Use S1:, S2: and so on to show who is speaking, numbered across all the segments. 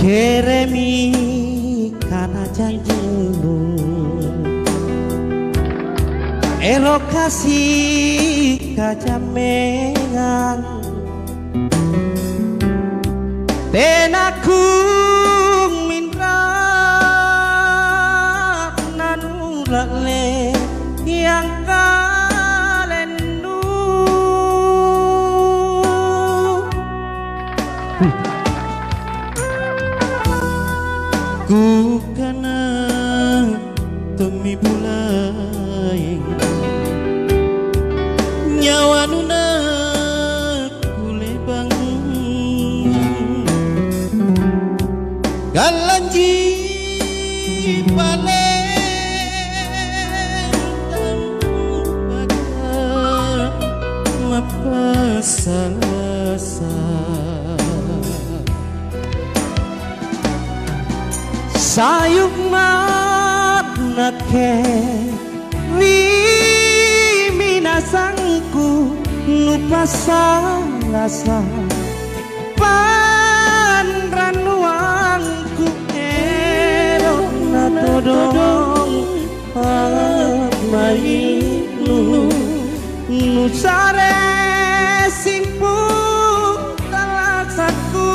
S1: Keremi karena janjimu, ero kasih kajamengan, dan aku minta nanulale yang kalendu. Ku kana temi bulai nyawa nuna kulebang galanji balen tanpa mapasalasa sayuk manake minasanku lupa salasa panranuangku ero natodong pamainu nusare simpu talasaku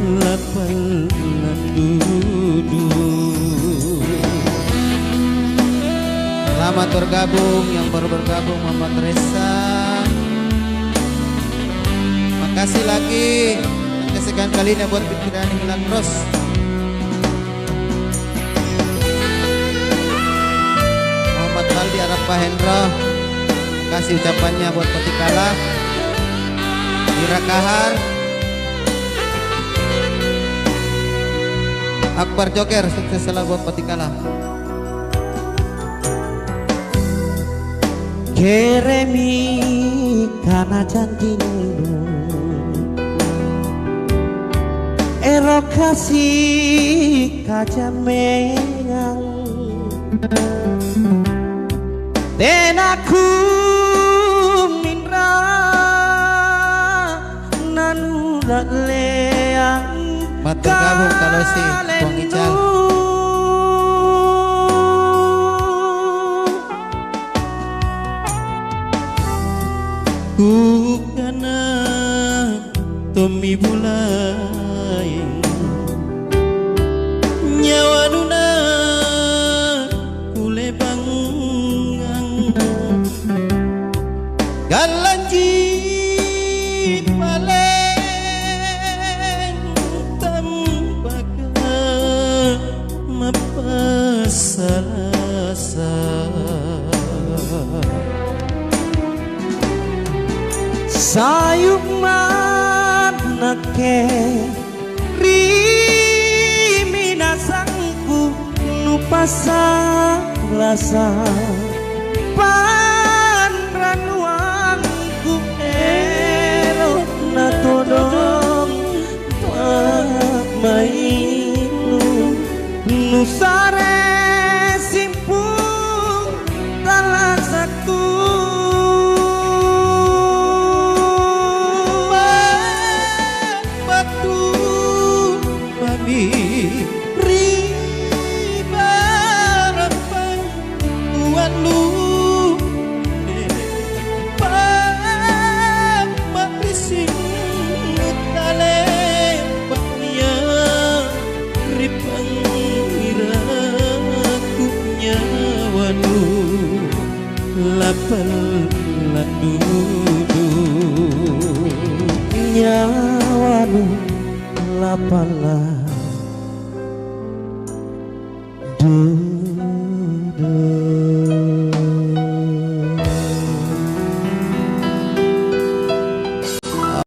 S1: lapal landudu. Selamat bergabung yang baru bergabung Muhammad Reza. Makasih lagi kesekian kalinya buat pikiran Milagros. Muhammad Waldi Arafah Hendro, kasih ucapannya buat Patikala. Ira Kahar, Akbar Joker, sukses selalu buat Patikala. Keremi karena janjimu, ero kasih kajamengan, dan aku minta leang
S2: matur gabung kalau si Bang Ical.
S1: Ku kana tomi bulai nyawa nuna kulebang galanji salasa sayuk manake riminasangku lupa salasa panranuangku ero natodong pamainu nusare lapal landudu nyawanu lapal landudu.